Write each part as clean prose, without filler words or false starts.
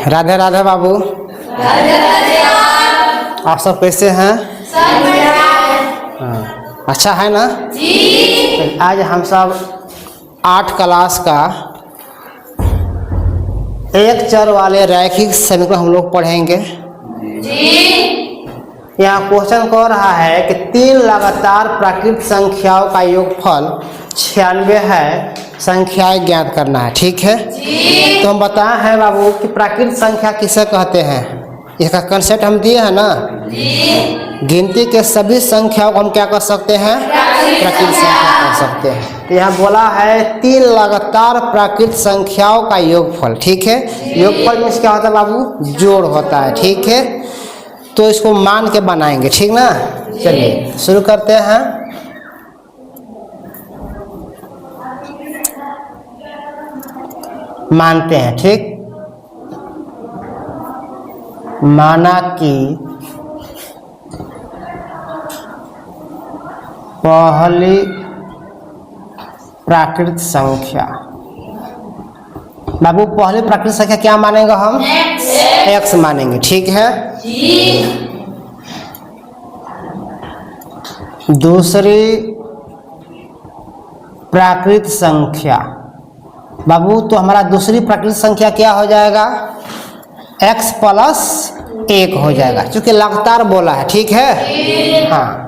राधे राधे बाबू। राधे राधे। आप सब कैसे हैं? हाँ, अच्छा है ना जी। आज हम सब 8 क्लास का एक चर वाले रैखिक समीकरण हम लोग पढ़ेंगे जी। यहाँ क्वेश्चन कह रहा है कि 3 लगातार प्राकृत संख्याओं का योगफल 96 है, संख्याएं ज्ञात करना है। ठीक है जी। तो हम बताए हैं बाबू कि प्राकृत संख्या किसे कहते हैं, इसका कंसेप्ट हम दिए हैं ना जी। गिनती के सभी संख्याओं को हम क्या कर सकते हैं, प्राकृत संख्या कर सकते हैं। तो यहाँ बोला है 3 लगातार प्राकृत संख्याओं का योगफल। ठीक है, योगफल में क्या होता है बाबू, जोड़ होता है। ठीक है, तो इसको मान के बनाएंगे, ठीक ना। चलिए शुरू करते हैं। मानते हैं, ठीक। माना कि पहली प्राकृत संख्या, बाबू पहली प्राकृत संख्या क्या मानेंगे हम, x मानेंगे। ठीक है जी। दूसरी प्राकृत संख्या बाबू, तो हमारा दूसरी प्राकृत संख्या क्या हो जाएगा, x + 1 हो जाएगा, क्योंकि लगातार बोला है। ठीक है हाँ।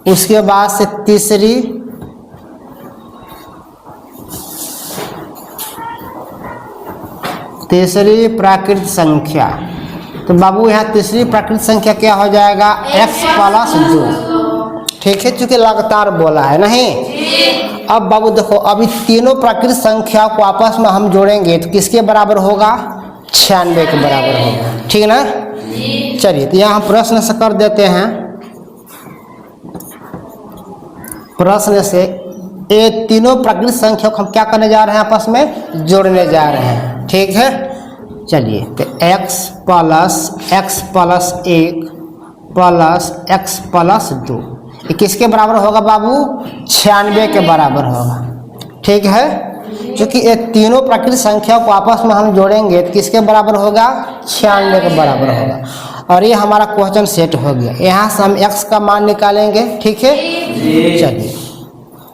उसके बाद से तीसरी प्राकृत संख्या, तो बाबू यहाँ तीसरी प्राकृत संख्या क्या हो जाएगा, x + 2। ठीक है, क्योंकि लगातार बोला है नहीं। अब बाबू देखो, अभी तीनों प्राकृत संख्या को आपस में हम जोड़ेंगे तो किसके बराबर होगा, 96 के बराबर होगा। ठीक है ना। चलिए तो यहाँ हम प्रश्न से कर देते हैं। प्रश्न से ये तीनों प्राकृत संख्या को हम क्या करने जा रहे हैं, आपस में जोड़ने जा रहे हैं। ठीक है, चलिए तो x + 1 + x + 2 ये किसके बराबर होगा बाबू, 96 के बराबर होगा। ठीक है, क्योंकि ये तीनों प्राकृत संख्या को आपस में हम जोड़ेंगे तो किसके बराबर होगा, 96 के बराबर होगा। और ये हमारा क्वेश्चन सेट हो गया। यहाँ से हम x का मान निकालेंगे। ठीक है, चलिए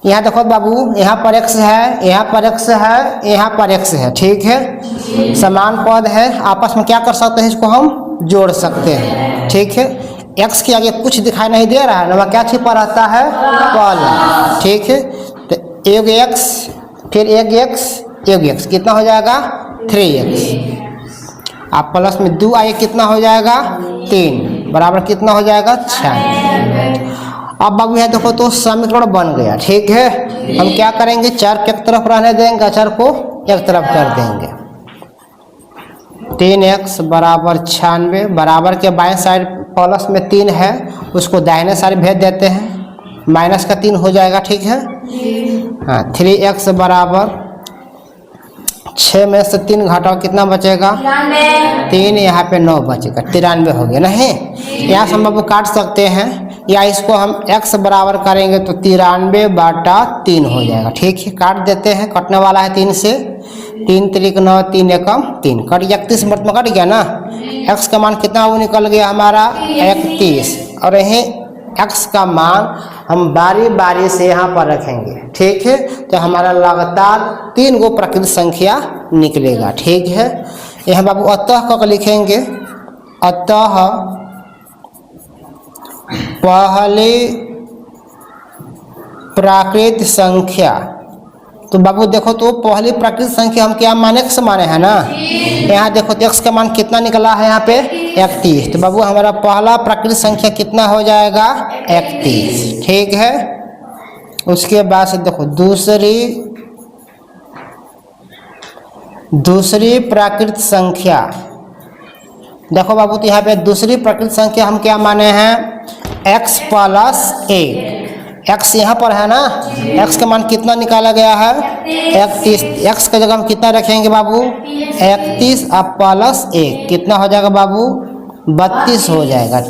यहाँ देखो बाबू, यहाँ पर x है, यहाँ पर x है, यहाँ पर x है। ठीक है, समान पद है, आपस में क्या कर सकते हैं, इसको हम जोड़ सकते हैं। ठीक है, x के आगे कुछ दिखाई नहीं दे रहा है ना, क्या छिपा रहता है, पल। ठीक है, तो एक x फिर एक x कितना हो जाएगा, 3x। आप प्लस में 2 आए कितना हो जाएगा, 3 बराबर कितना हो जाएगा, 6। अब बाबू यहाँ देखो तो समीकरण बन गया। ठीक है, हम क्या करेंगे, चर के एक तरफ रहने देंगे, अचर को एक तरफ कर देंगे। 3x = 96, बराबर के बाएं साइड प्लस में 3 है, उसको दाहिने साइड भेज देते हैं, माइनस का 3 हो जाएगा। ठीक है हाँ। 3x = 6 में से 3 घटाओ कितना बचेगा, 3, यहाँ पे 9 बचेगा, 93 हो गया नहीं। यहाँ से हम बाबू काट सकते हैं, या इसको हम x बराबर करेंगे तो 93/3 हो जाएगा। ठीक है, काट देते हैं, कटने वाला है 3 से, 3 3 9, 3 एकम 3, कट 31 मिनट में कट गया ना। x का मान कितना वो निकल गया हमारा, 31। और यही x का मान हम बारी बारी से यहाँ पर रखेंगे। ठीक है, तो हमारा लगातार 3 गो प्राकृत संख्या निकलेगा। ठीक है, यहाँ बाबू अतः का लिखेंगे, अतः पहली प्राकृत संख्या, तो बाबू देखो तो पहली प्राकृत संख्या हम क्या माने, x माने हैं ना। यहाँ देखो तो x का मान कितना निकला है, यहाँ पे 31। तो बाबू हमारा पहला प्राकृत संख्या कितना हो जाएगा, 31। ठीक है, उसके बाद से देखो दूसरी प्राकृत संख्या, देखो बाबू तो यहाँ पे दूसरी प्राकृत संख्या हम क्या माने हैं, x + 1। x यहाँ पर है ना, x का मान कितना निकाला गया है, 31। x का जगह हम कितना रखेंगे बाबू, 31 अब +1 कितना हो जाएगा बाबू, 32 हो जाएगा।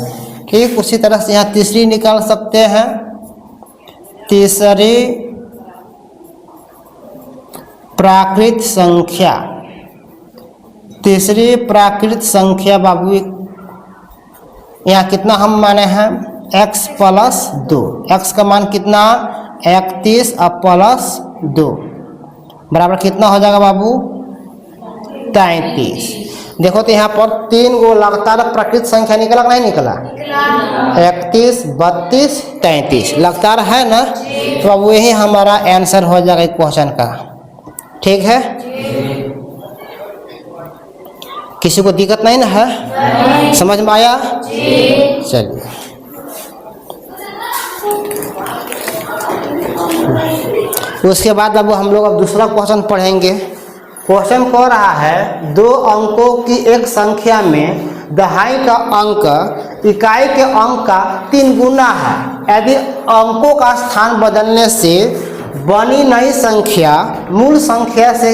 ठीक, उसी तरह से यहाँ तीसरी निकाल सकते हैं। तीसरी प्राकृत संख्या, तीसरी प्राकृत संख्या बाबू यहाँ कितना हम माने हैं x प्लस 2। x का मान कितना 31 और प्लस 2 बराबर कितना हो जाएगा बाबू 33। देखो तो यहाँ पर 3 गो लगातार प्राकृत संख्या निकला कि नहीं निकला 31 32 33 लगातार है ना। तो अब वही हमारा आंसर हो जाएगा एक क्वेश्चन का। ठीक है, किसी को दिक्कत नहीं ना है, समझ में आया? चलिए उसके बाद अब हम लोग अब दूसरा क्वेश्चन पढ़ेंगे। क्वेश्चन कह रहा है 2 अंकों की एक संख्या में दहाई का अंक इकाई के अंक का 3 गुना है। यदि अंकों का स्थान बदलने से बनी नई संख्या मूल संख्या से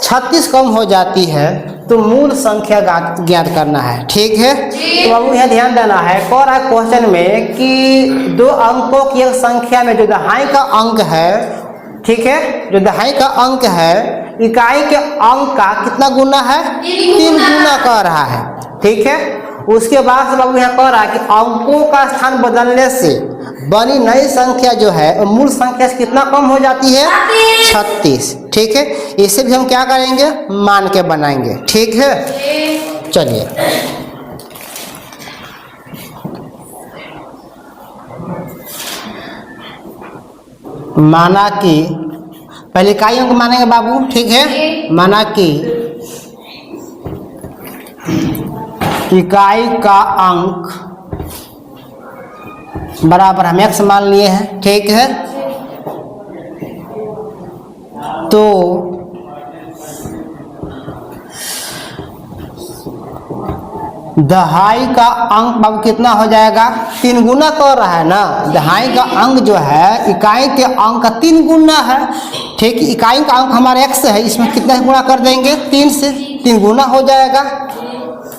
36 कम हो जाती है तो मूल संख्या ज्ञात करना है। ठीक है, तो बाबू यहाँ ध्यान देना है। कह रहा है क्वेश्चन में कि 2 अंकों की एक संख्या में जो दहाई का अंक है, ठीक है, जो दहाई का अंक है इकाई के अंक का कितना गुना है 3 गुना कह रहा है। ठीक है, उसके बाद से बाबू यहाँ कह रहा है कि अंकों का स्थान बदलने से बनी नई संख्या जो है मूल संख्या से कितना कम हो जाती है 36। ठीक है, इसे भी हम क्या करेंगे मान के बनाएंगे। ठीक है, चलिए माना कि पहले इकाई अंक मानेंगे बाबू। ठीक है, माना कि इकाई का अंक बराबर हम x मान लिए हैं। ठीक है, तो दहाई का अंक बाबू कितना हो जाएगा 3 गुना कर रहा है ना। दहाई का अंक जो है इकाई के अंक का 3 गुना है। ठीक, इकाई का अंक हमारा x है, इसमें कितना गुना कर देंगे 3 से, 3 गुना हो जाएगा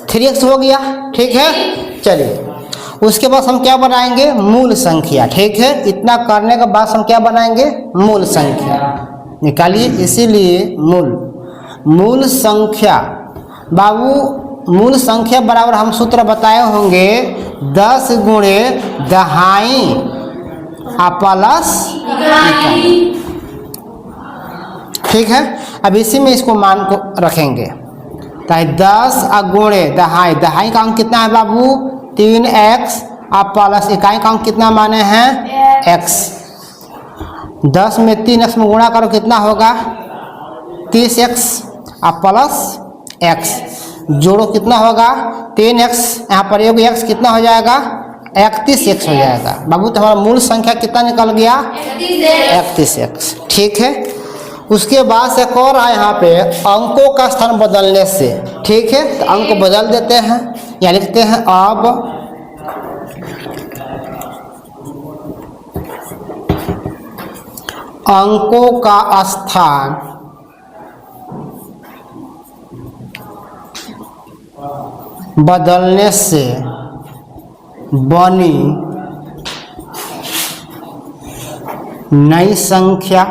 3x हो गया। ठीक है, चलिए उसके बाद हम क्या बनाएंगे मूल संख्या। ठीक है, इतना करने के बाद हम क्या बनाएंगे मूल संख्या निकालिए। इसीलिए मूल संख्या बाबू मूल संख्या बराबर हम सूत्र बताए होंगे 10 गुणे दहाई प्लस इकाई। ठीक है, अब इसी में इसको मान को रखेंगे। तो 10 गुणे दहाई, दहाई का अंक कितना है बाबू 3x प्लस इकाई का अंक कितना माने हैं x। 10 में 3x में गुणा करो कितना होगा 30x प्लस x, जोड़ो कितना होगा 3x, यहाँ पर एक x कितना हो जाएगा 31x हो जाएगा बाबू। तो हमारा मूल संख्या कितना निकल गया 31x। ठीक है, उसके बाद से कह रहा है यहाँ पे अंकों का स्थान बदलने से। ठीक है, तो अंक बदल देते हैं, या लिखते हैं अब अंकों का स्थान बदलने से बनी नई संख्या।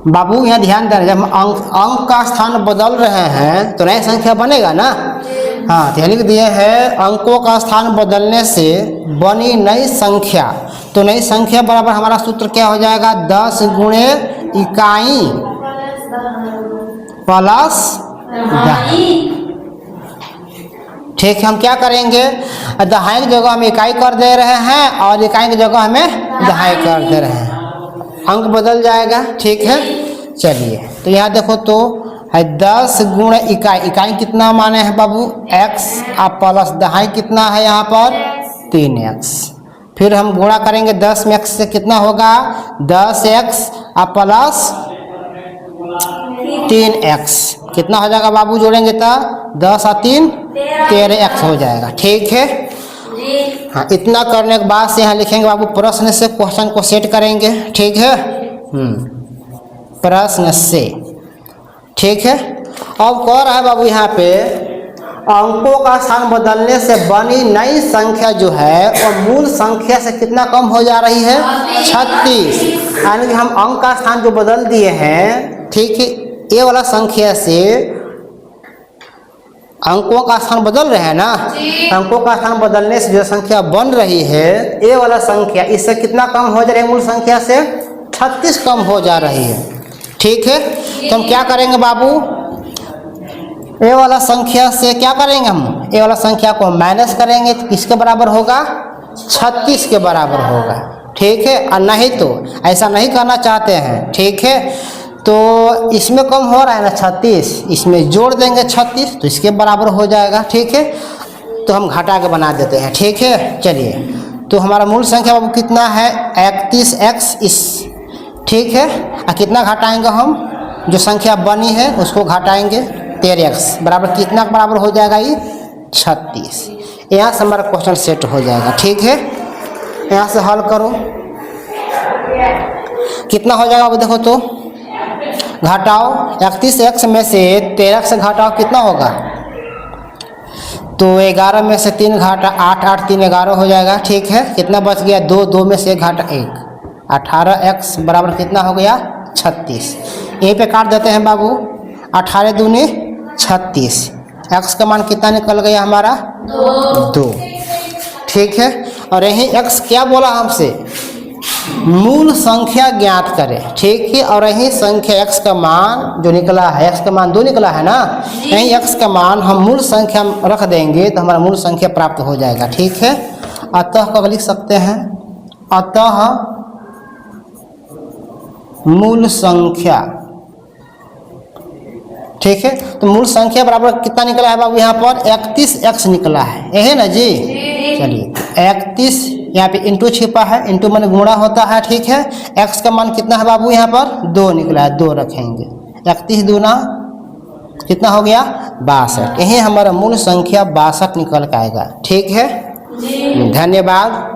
बाबू यहाँ ध्यान देना, जब अंक का स्थान बदल रहे हैं तो नई संख्या बनेगा ना। हाँ, तो लिख दिए हैं अंकों का स्थान बदलने से बनी नई संख्या। तो नई संख्या बराबर हमारा सूत्र क्या हो जाएगा 10 गुणे इकाई प्लस दहाई। ठीक है, हम क्या करेंगे दहाई की जगह हम इकाई कर दे रहे हैं और इकाई की जगह हमें दहाई कर दे रहे हैं, अंक बदल जाएगा। ठीक है, चलिए तो यहाँ देखो तो है 10 गुणे इकाई, इकाई कितना माने हैं बाबू x प्लस दहाई कितना है यहाँ पर 3x। फिर हम गुणा करेंगे 10 में x से कितना होगा 10x प्लस 3x कितना हो जाएगा बाबू, जोड़ेंगे तो 10 और 3 13x हो जाएगा। ठीक है, हाँ, इतना करने के बाद से यहाँ लिखेंगे बाबू प्रश्न से क्वेश्चन को सेट करेंगे। ठीक है, प्रश्न से। ठीक है, अब कह रहा है बाबू यहाँ पे अंकों का स्थान बदलने से बनी नई संख्या जो है और मूल संख्या से कितना कम हो जा रही है 36। यानी कि हम अंक का स्थान जो बदल दिए हैं, ठीक है, ये वाला संख्या से अंकों का स्थान बदल रहे हैं ना, अंकों का स्थान बदलने से जो संख्या बन रही है ए वाला संख्या इससे कितना कम हो जा रही है, मूल संख्या से 36 कम हो जा रही है। ठीक है, तो हम क्या करेंगे बाबू, ए वाला संख्या से क्या करेंगे, हम ए वाला संख्या को माइनस करेंगे तो किसके बराबर होगा, 36 के बराबर होगा। ठीक है, और नहीं तो ऐसा नहीं करना चाहते हैं, ठीक है, तो इसमें कम हो रहा है ना 36, इसमें जोड़ देंगे 36 तो इसके बराबर हो जाएगा। ठीक है, तो हम घटा के बना देते हैं। ठीक है, चलिए, तो हमारा मूल संख्या बाबू कितना है 31x इस, ठीक है, और कितना घटाएंगे हम, जो संख्या बनी है उसको घटाएंगे 13x बराबर कितना बराबर हो जाएगा, ये 36। यहाँ से हमारा क्वेश्चन सेट हो जाएगा। ठीक है, यहाँ से हल करो, कितना हो जाएगा अभी देखो तो, घटाओ 31x में से 13x घटाओ कितना होगा, तो 11 में से 3 घाटा 8, 8 3 11 हो जाएगा। ठीक है, कितना बच गया 2, 2 में से 1 घाटा 1, 18x बराबर कितना हो गया 36। यहीं पे काट देते हैं बाबू, 18 दूनी 36, x का मान कितना निकल गया हमारा 2। ठीक है, और यहीं x क्या बोला हमसे, मूल संख्या ज्ञात करें। ठीक है, और यही संख्या x का मान जो निकला है, x का मान 2 निकला है ना, यही x का मान हम मूल संख्या रख देंगे तो हमारा मूल संख्या प्राप्त हो जाएगा। ठीक है, अतः कब लिख सकते हैं, अतः मूल संख्या। ठीक है, तो मूल संख्या बराबर कितना निकला है बाबू, यहाँ पर 31x निकला है, यही ना जी। चलिए 31 यहाँ पे इंटू छिपा है, इंटू माने गुणा होता है। ठीक है, x का मान कितना है बाबू, यहाँ पर 2 निकला है, 2 रखेंगे, 31 दूना कितना हो गया 62, यही हमारा मूल संख्या 62 निकल के आएगा। ठीक है, धन्यवाद।